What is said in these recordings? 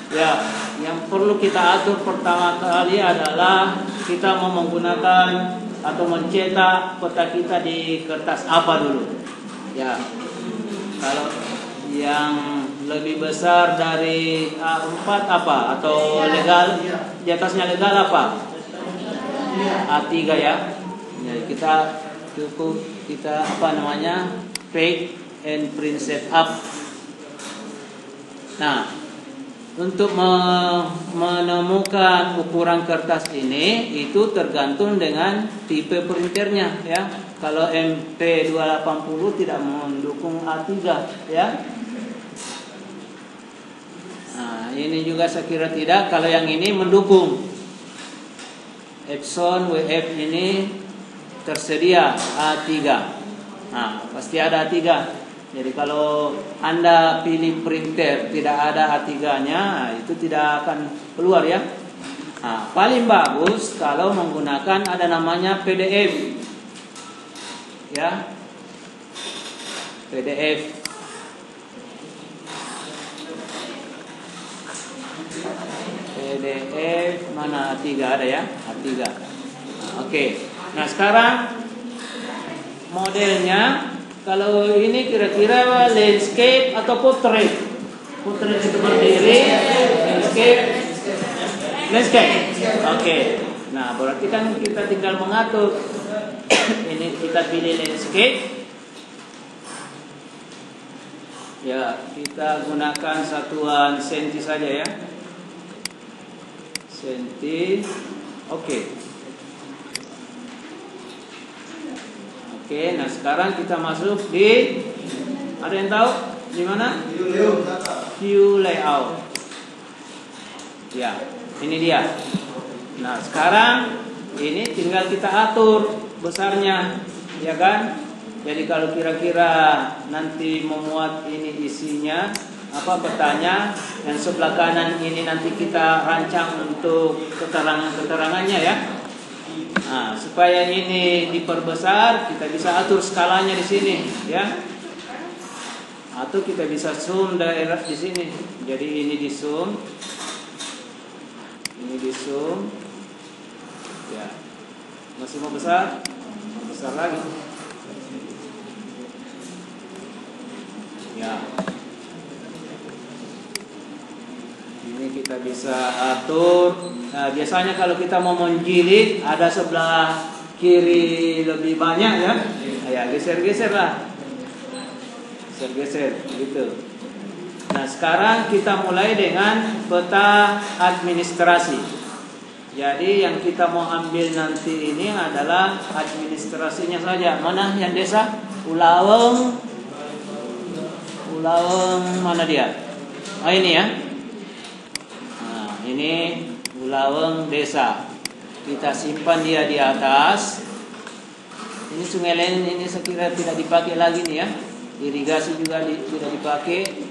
Ya, yang perlu kita atur pertama kali adalah kita mau menggunakan atau mencetak peta kita di kertas apa dulu. Ya, kalau yang lebih besar dari A4 apa? Atau legal, di atasnya legal apa? A3 ya. Jadi kita cukup take and print set up. Nah, untuk menemukan ukuran kertas ini itu tergantung dengan tipe printernya ya. Kalau MP280 tidak mendukung A3 ya. Nah, ini juga saya kira tidak. Kalau yang ini mendukung. Epson WF ini tersedia A3. Nah, pasti ada A3. Jadi kalau Anda pilih printer tidak ada A3-nya, itu tidak akan keluar ya. Nah, paling bagus kalau menggunakan ada namanya PDF. Ya. PDF. PDF mana A3 ada ya? A3. Nah, oke. Nah, sekarang modelnya kalau ini kira-kira landscape atau portrait? Portrait itu berdiri, landscape. Oke. Nah, berarti kan kita tinggal mengatur. Ini kita pilih landscape. Ya, kita gunakan satuan senti saja ya. Senti. Oke. Oke, nah sekarang kita masuk di, ada yang tahu di mana? View layout. Ya, ini dia. Nah sekarang ini tinggal kita atur besarnya, ya kan? Jadi kalau kira-kira nanti memuat ini isinya apa petanya, yang sebelah kanan ini nanti kita rancang untuk keterangannya ya. Nah, supaya ini diperbesar, kita bisa atur skalanya di sini, ya. Atau kita bisa zoom daerah di sini. Jadi ini di zoom, ini di zoom, ya. Masih mau besar, besar lagi, ya. Ini kita bisa atur. Nah, biasanya kalau kita mau menjilid ada sebelah kiri lebih banyak ya. Ya geser-geser lah. Geser-geser gitu. Nah, sekarang kita mulai dengan peta administrasi. Jadi yang kita mau ambil nanti ini adalah administrasinya saja. Mana yang desa? Ulaweng mana dia? Oh ini ya. Ini Ulaweng desa. Kita simpan dia di atas. Ini Sungai Len ini saya kira tidak dipakai lagi nih ya. Irigasi juga tidak dipakai.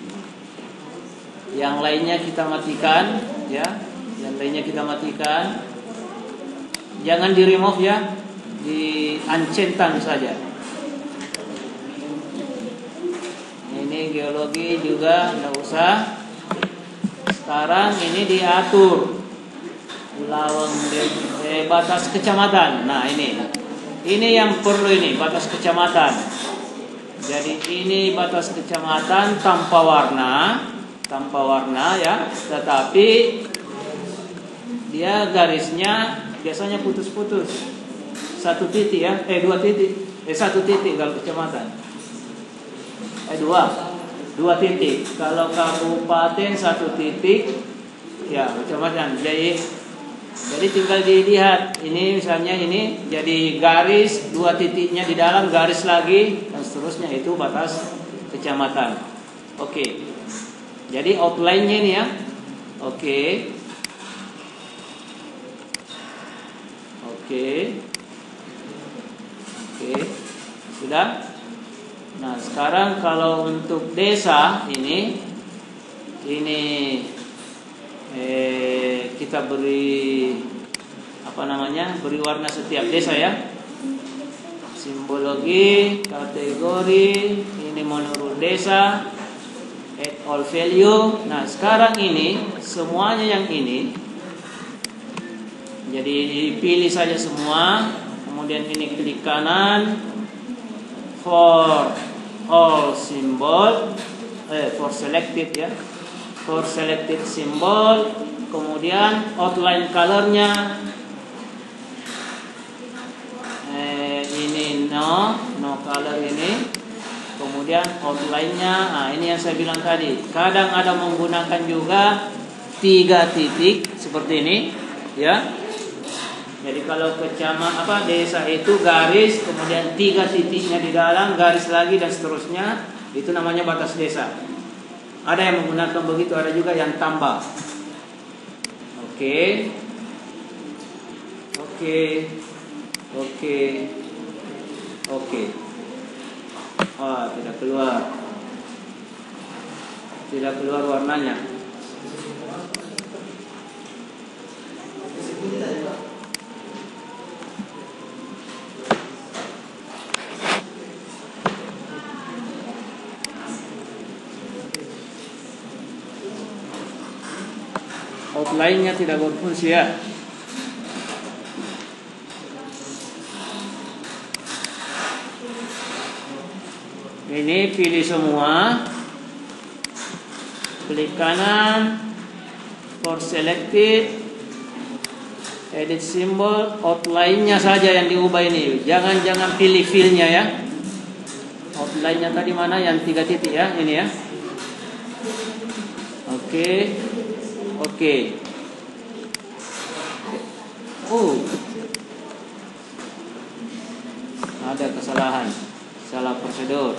Yang lainnya kita matikan ya. Yang lainnya kita matikan. Jangan di remove ya. Di uncentang saja. Ini geologi juga enggak usah. Sekarang ini diatur Ulaweng batas kecamatan. Nah ini yang perlu ini batas kecamatan. Jadi ini batas kecamatan tanpa warna ya. Tetapi dia garisnya biasanya putus-putus. Satu titik ya, dua titik, satu titik kalau kecamatan. Dua titik. Kalau kabupaten satu titik, ya macam-macam. Jadi tinggal dilihat. Ini misalnya ini jadi garis, dua titiknya di dalam, garis lagi, dan seterusnya itu batas kecamatan. Oke. Jadi outline-nya ini ya. Oke. Sudah? Nah, sekarang kalau untuk desa ini kita beri beri warna setiap desa ya. Simbologi, kategori, ini menurut desa. add all value. Nah, sekarang ini semuanya yang ini, jadi dipilih saja semua. Kemudian ini klik kanan, for all symbol, for selected ya, for selected symbol. Kemudian outline colornya ini no color ini. Kemudian outline-nya, nah ini yang saya bilang tadi. Kadang ada menggunakan juga 3 titik seperti ini, ya. Jadi kalau desa itu garis, kemudian 3 titiknya di dalam, garis lagi dan seterusnya, itu namanya batas desa. Ada yang menggunakan begitu, ada juga yang tambah. Oke. Tidak keluar warnanya. Outline-nya tidak berfungsi ya. Ini pilih semua, klik kanan, for selected, edit symbol, outline-nya saja yang diubah ini. Jangan pilih fill-nya ya. Outline-nya tadi mana yang 3 titik ya, ini ya. Oke. Ada kesalahan, salah prosedur.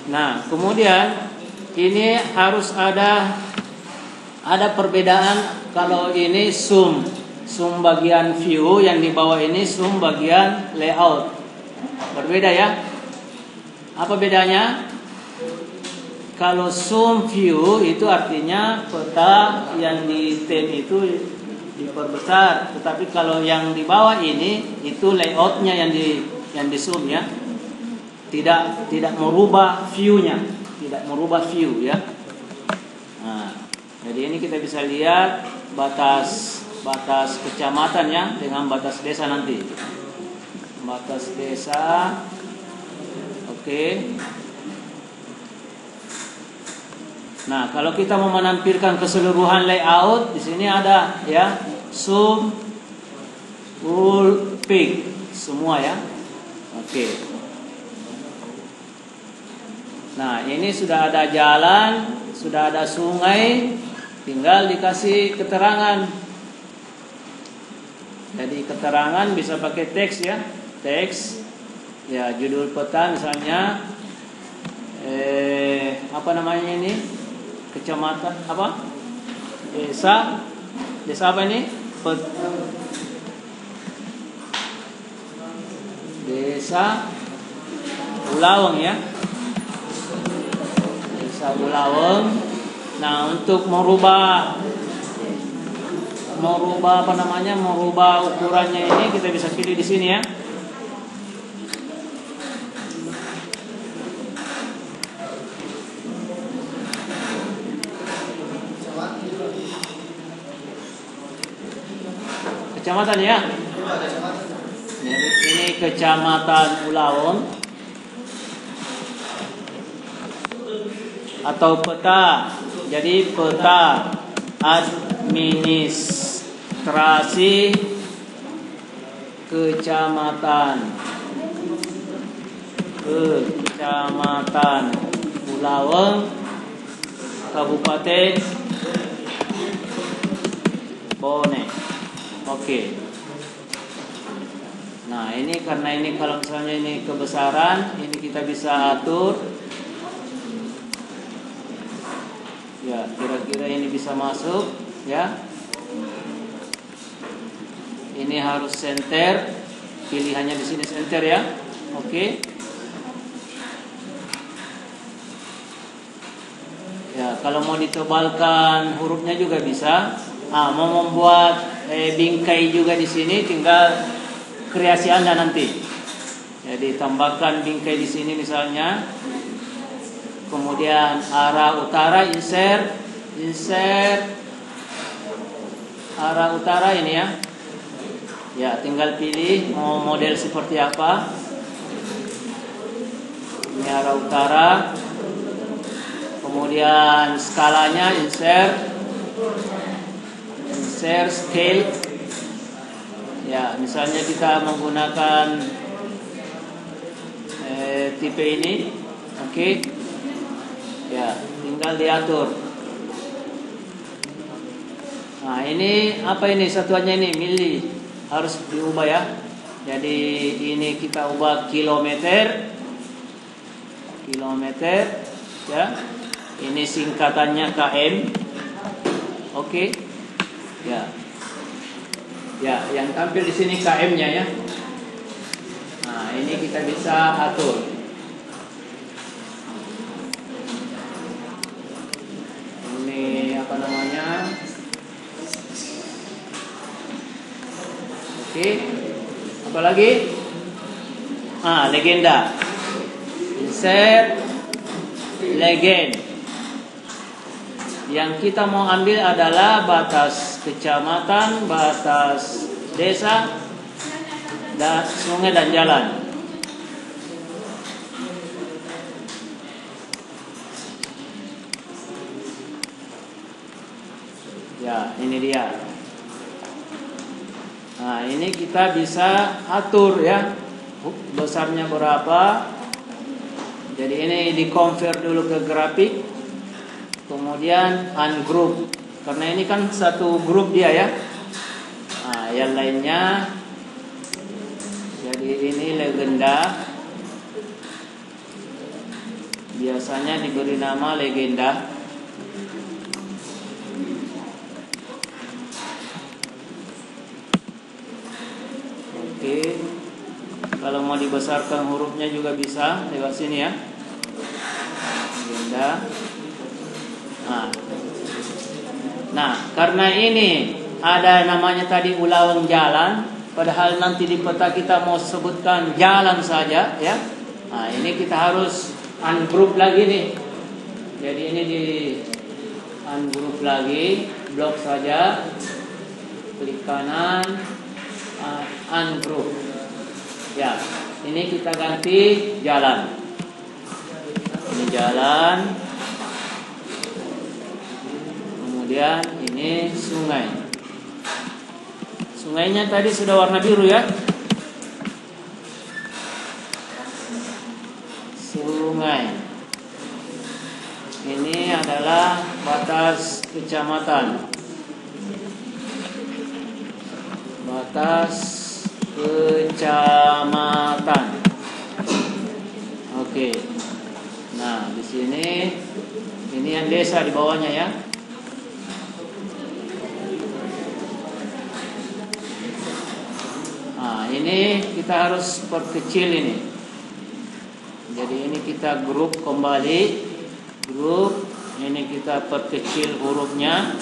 Nah, kemudian ini harus ada perbedaan. Kalau ini zoom bagian view, yang di bawah ini zoom bagian layout. Berbeda ya. Apa bedanya? Kalau zoom view itu artinya peta yang di tab itu diperbesar, tetapi kalau yang di bawah ini itu layoutnya yang di zoom ya. Tidak merubah view-nya, ya. Nah, jadi ini kita bisa lihat batas kecamatan ya dengan batas desa nanti. Batas desa. Oke. Nah, kalau kita mau menampilkan keseluruhan layout, di sini ada ya, zoom, full pick, semua ya. Oke. Nah, ini sudah ada jalan, sudah ada sungai, tinggal dikasih keterangan. Jadi keterangan bisa pakai teks ya, teks. Ya, judul peta misalnya, apa namanya ini? Kecamatan apa? Desa apa ini? Desa Ulaweng ya. Ulaweng. Nah, untuk merubah ukurannya ini kita bisa pilih di sini ya. Kecamatan ya. Ini Kecamatan Ulaweng. Atau peta. Jadi peta administrasi kecamatan Ulaweng, Kabupaten Bone. Oke. Nah, ini karena ini kalau misalnya ini kebesaran, ini kita bisa atur. Ya, kira-kira ini bisa masuk, ya. Ini harus center. Pilihannya di sini center ya. Oke. Ya, kalau mau ditebalkan hurufnya juga bisa. Mau membuat bingkai juga di sini, tinggal kreasi Anda nanti. Jadi tambahkan bingkai di sini misalnya. Kemudian arah utara insert arah utara ini ya. Ya, tinggal pilih mau model seperti apa. Ini arah utara. Kemudian skalanya insert scale. Ya, misalnya kita menggunakan tipe ini, oke. Ya, tinggal diatur. Nah, ini apa ini satuannya ini mili, harus diubah ya. Jadi ini kita ubah kilometer, ya. Ini singkatannya km, oke. Ya. Ya, yang tampil di sini km-nya ya. Nah, ini kita bisa atur. Ini apa namanya? Oke. Apa lagi? Legenda. Insert legend. Yang kita mau ambil adalah batas kecamatan, batas desa, dan sungai dan jalan. Ya, ini dia. Nah, ini kita bisa atur ya, besarnya berapa. Jadi ini di-convert dulu ke grafik. Kemudian ungroup, karena ini kan satu grup dia ya. Nah, yang lainnya, jadi ini legenda, biasanya diberi nama legenda. Oke, kalau mau dibesarkan hurufnya juga bisa lewat sini ya, legenda. Nah, karena ini ada namanya tadi ulang jalan, padahal nanti di peta kita mau sebutkan jalan saja ya. Nah, ini kita harus ungroup lagi nih. Jadi ini di ungroup lagi, blok saja, klik kanan, ungroup. Ya, ini kita ganti jalan. Ini jalan. Kemudian ini sungai. Sungainya tadi sudah warna biru ya. Sungai. Ini adalah batas kecamatan. Batas kecamatan. Oke. Nah, di sini ini yang desa di bawahnya ya. Nah, ini kita harus perkecil ini. Jadi ini kita grup kembali. Grup, ini kita perkecil hurufnya.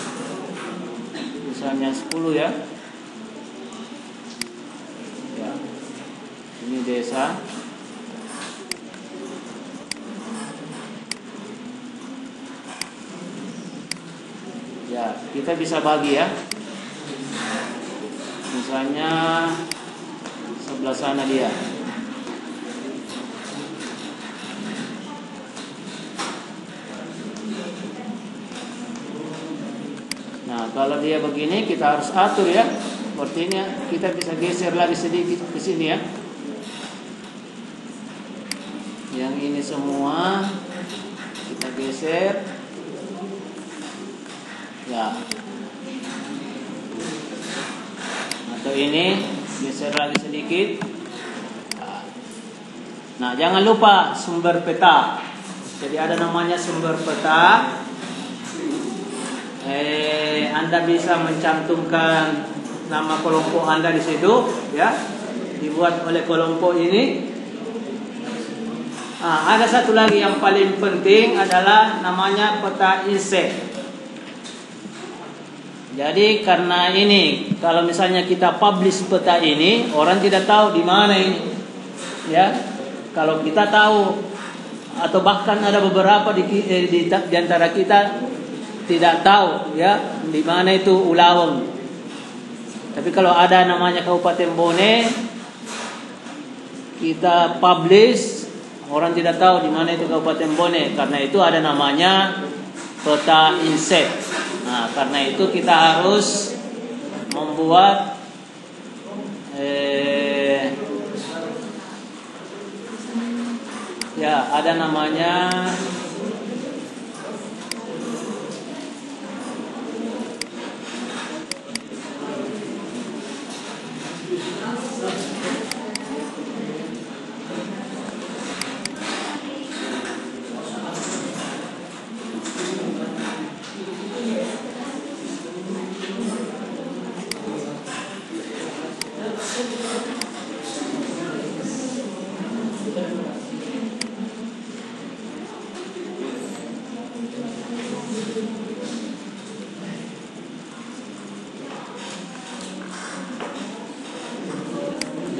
Misalnya 10 ya. Ya. Ini desa. Ya, kita bisa bagi ya. Misalnya sebelah sana dia. Nah, kalau dia begini kita harus atur ya. Seperti ini ya. Kita bisa geser lagi sedikit ke sini ya. Yang ini semua kita geser. Ya. Untuk ini geser lagi sedikit. Nah, jangan lupa sumber peta. Jadi ada namanya sumber peta. Anda bisa mencantumkan nama kelompok Anda di situ, ya. Dibuat oleh kelompok ini. Ada satu lagi yang paling penting adalah namanya peta inset. Jadi karena ini, kalau misalnya kita publish peta ini, orang tidak tahu di mana ini, ya. Kalau kita tahu, atau bahkan ada beberapa di antara kita tidak tahu, ya, di mana itu Ulaweng. Tapi kalau ada namanya Kabupaten Bone, kita publish, orang tidak tahu di mana itu Kabupaten Bone. Karena itu ada namanya peta inset. Nah, karena itu kita harus membuat ya, ada namanya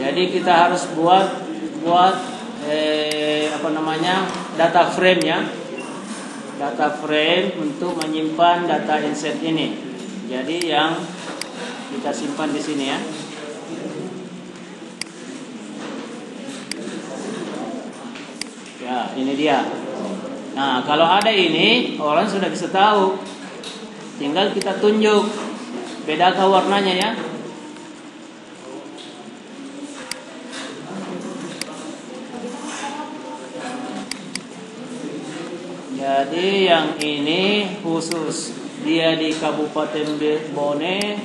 jadi kita harus buat data frame, ya. Data frame untuk menyimpan data inset ini. Jadi yang kita simpan di sini, ya. Ya, ini dia. Nah, kalau ada ini, orang sudah bisa tahu. Tinggal kita tunjuk. Bedakah warnanya, ya? Jadi yang ini khusus dia di Kabupaten Bone,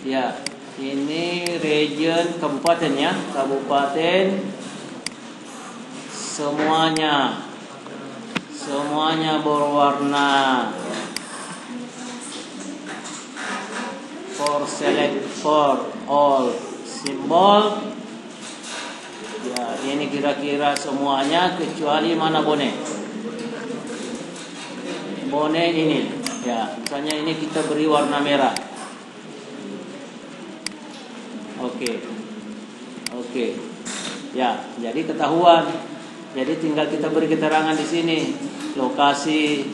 ya, ini region kabupaten, ya, kabupaten semuanya berwarna. For select for all simbol. Ya, ini kira-kira semuanya kecuali mana Bone. Bone ini, ya, misalnya ini kita beri warna merah. Oke. Ya, jadi ketahuan. Jadi tinggal kita beri keterangan di sini lokasi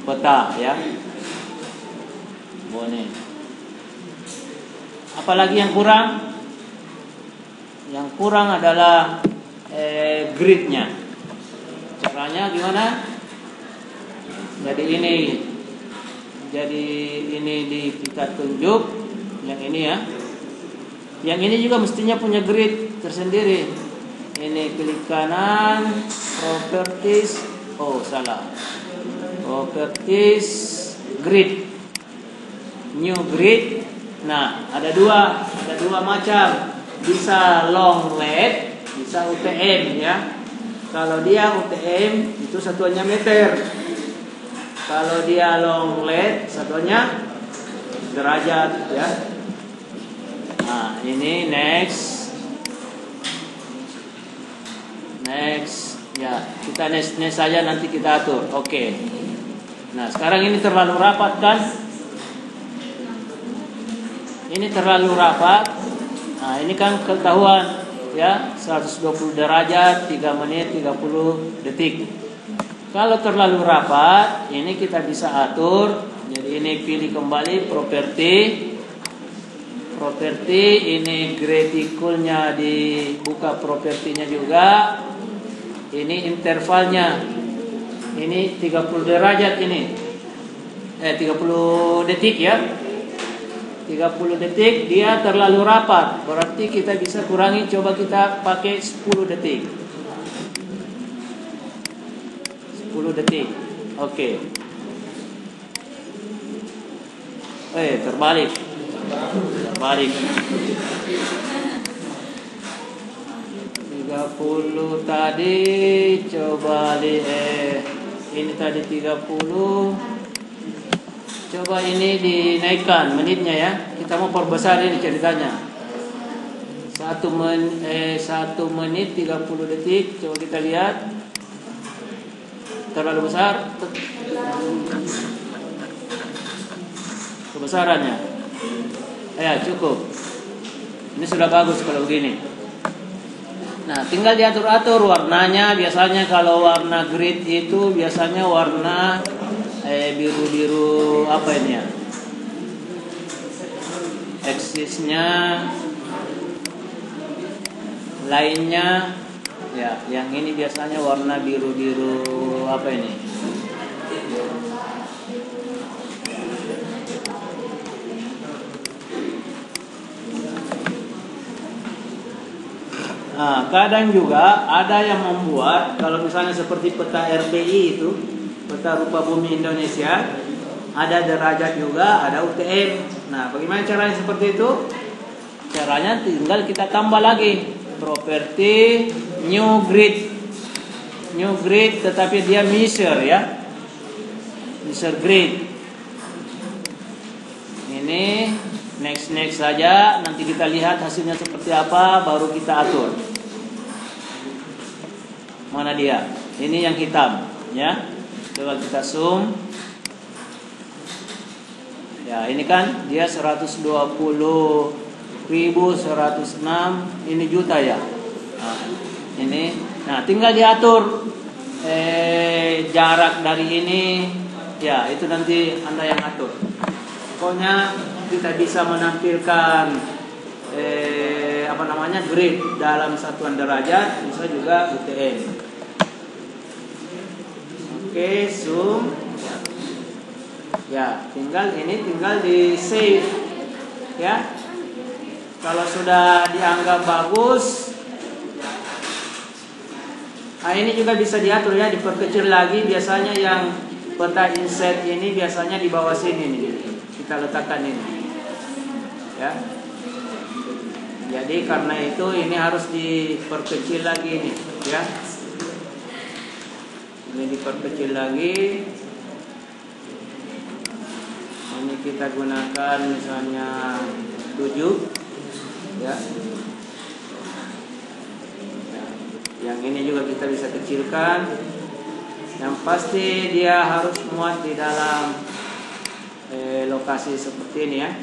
peta, ya. Bone. Apalagi yang kurang? Yang kurang adalah gridnya. Caranya gimana? Jadi ini kita tunjuk yang ini, ya. Yang ini juga mestinya punya grid tersendiri. Ini klik kanan, properties. Oh, salah. Properties, grid. New grid. Nah, ada dua macam. Bisa long lead, bisa UTM, ya. Kalau dia UTM itu satuannya meter. Kalau dia long lead satuannya derajat, ya. Nah, ini next. Ya, kita next saja, nanti kita atur. Oke. Nah, sekarang ini terlalu rapat, kan? Ini terlalu rapat. Nah, ini kan ketahuan, ya, 120 derajat, 3 menit 30 detik. Kalau terlalu rapat, ini kita bisa atur. Jadi ini pilih kembali properti, ini graticulnya dibuka, propertinya juga. Ini intervalnya. Ini 30 derajat ini. 30 detik, ya. 30 detik dia terlalu rapat. Berarti kita bisa kurangi, coba kita pakai 10 detik. detik. Oke. Terbalik. 30 tadi, coba ini tadi 30. Coba ini dinaikkan menitnya ya. Kita mau perbesar ini ceritanya. 1 menit 30 detik. Coba kita lihat. Terlalu besar. Kebesarannya. Ya, cukup. Ini sudah bagus kalau begini. Nah, tinggal diatur-atur warnanya. Biasanya kalau warna grid itu biasanya warna biru-biru apa ini ya? Eksisnya lainnya ya, yang ini biasanya warna biru-biru apa ini? Nah, kadang juga ada yang membuat, kalau misalnya seperti peta RPI itu, peta rupa bumi Indonesia, ada derajat juga, ada UTM. Nah, bagaimana caranya seperti itu? Caranya tinggal kita tambah lagi properti new grid. New grid tetapi dia measure ya. Measure grid. Ini next saja, nanti kita lihat hasilnya seperti apa, baru kita atur. Mana dia? Ini yang hitam, ya. Coba kita zoom. Ya, ini kan dia 120.106, ini juta ya. Nah, ini. Nah, tinggal diatur jarak dari ini. Ya, itu nanti Anda yang atur. Pokoknya kita bisa menampilkan grid dalam satuan derajat, bisa juga UTM. Oke, zoom. Ya, tinggal di save. Ya. Kalau sudah dianggap bagus, nah ini juga bisa diatur ya, diperkecil lagi. Biasanya yang peta inset ini biasanya di bawah sini nih. Kita letakkan ini. Ya. Jadi karena itu ini harus diperkecil lagi nih, ya. Ini diperkecil lagi. Ini kita gunakan misalnya 7, ya. Yang ini juga kita bisa kecilkan. Yang pasti dia harus muat di dalam lokasi seperti ini ya.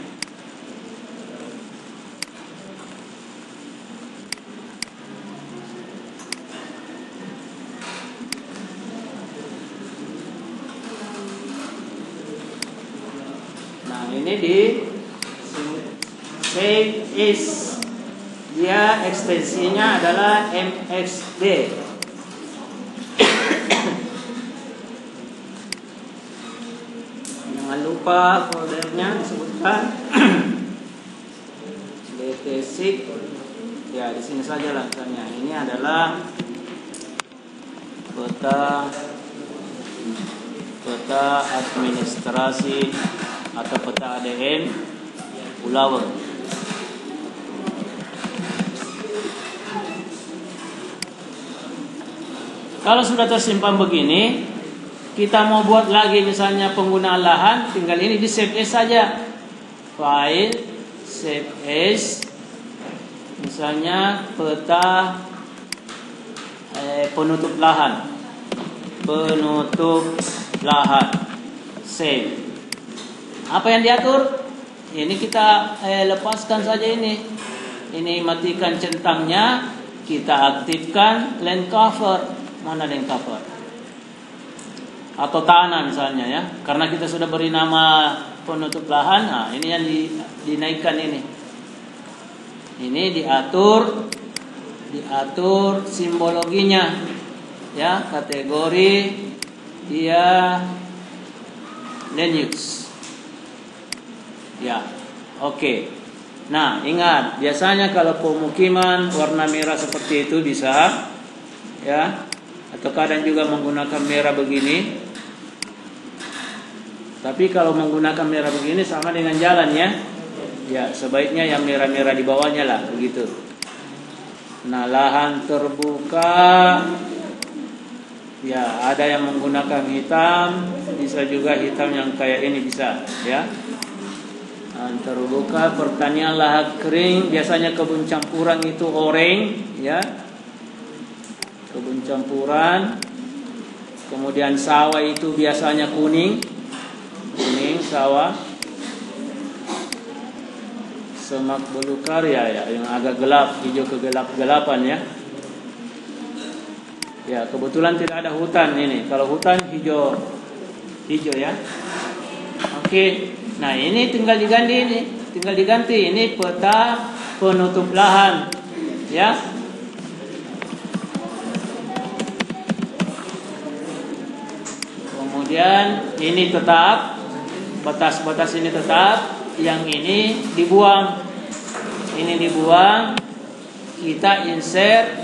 Ini di save is, dia ekstensinya adalah MXD. Jangan lupa foldernya disebutkan DT6. Ya, di sini saja lah misalnya. Ini adalah peta administrasi atau peta ADN Pulau. Kalau sudah tersimpan begini, kita mau buat lagi misalnya penggunaan lahan, tinggal ini di save as saja. File, save as, misalnya peta penutup lahan, save. Apa yang diatur? Ini kita lepaskan saja ini. Ini matikan centangnya, kita aktifkan land cover. Mana land cover? Atau tanah misalnya ya. Karena kita sudah beri nama penutup lahan. Nah, ini yang dinaikkan ini. Ini diatur simbologinya. Ya, kategori dia land use. Ya, oke. Nah, ingat, biasanya kalau pemukiman warna merah seperti itu bisa, ya, atau kadang juga menggunakan merah begini. Tapi kalau menggunakan merah begini sama dengan jalan ya. Ya, sebaiknya yang merah-merah di bawahnya lah, begitu. Nah, lahan terbuka. Ya, ada yang menggunakan hitam, bisa juga hitam yang kayak ini bisa, ya. Lahan terbuka, pertanian lahan kering, biasanya kebun campuran itu oranye, ya. Kebun campuran. Kemudian sawah itu biasanya kuning sawah. Semak belukar ya, yang agak gelap, hijau kegelap-gelapan ya. Ya, kebetulan tidak ada hutan ini. Kalau hutan hijau ya. Oke. Nah, ini tinggal diganti ini peta penutup lahan ya. Kemudian ini tetap batas-batas ini tetap. Yang ini dibuang. Kita insert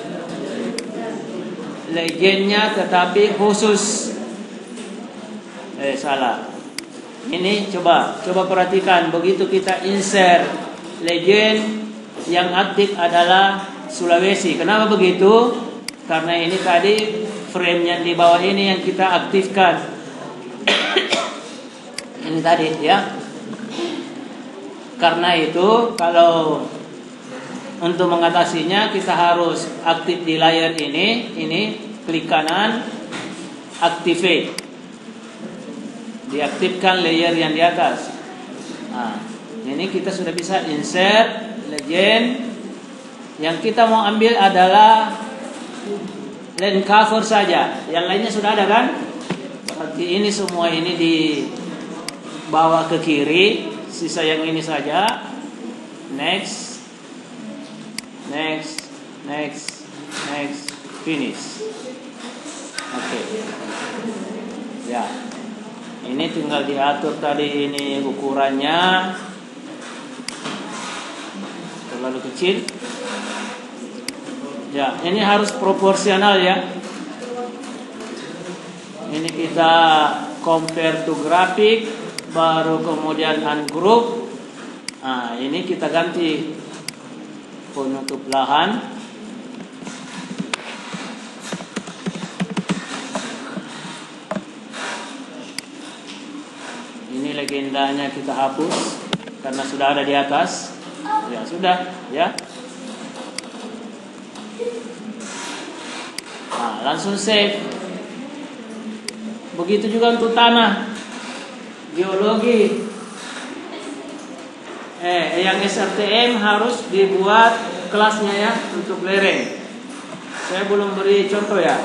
legendnya tetapi khusus. Salah. Ini coba perhatikan, begitu kita insert legend yang aktif adalah Sulawesi. Kenapa begitu? Karena ini tadi frame yang di bawah ini yang kita aktifkan. Ini tadi ya. Karena itu kalau untuk mengatasinya kita harus aktif di layar ini klik kanan, activate. Diaktifkan layer yang di atas. Nah, ini kita sudah bisa insert legend. Yang kita mau ambil adalah land cover saja. Yang lainnya sudah ada kan? Berarti ini semua ini dibawa ke kiri. Sisa yang ini saja. Next, finish. Oke. Ya. Ini tinggal diatur tadi ini ukurannya. Terlalu kecil. Ya, ini harus proporsional ya. Ini kita compare to grafik. Baru kemudian ungroup. Nah, ini kita ganti penutup lahan. Ini legendanya kita hapus karena sudah ada di atas. Ya sudah, ya. Nah, langsung save. Begitu juga untuk tanah. Geologi yang SRTM harus dibuat kelasnya ya untuk lereng. Saya belum beri contoh ya.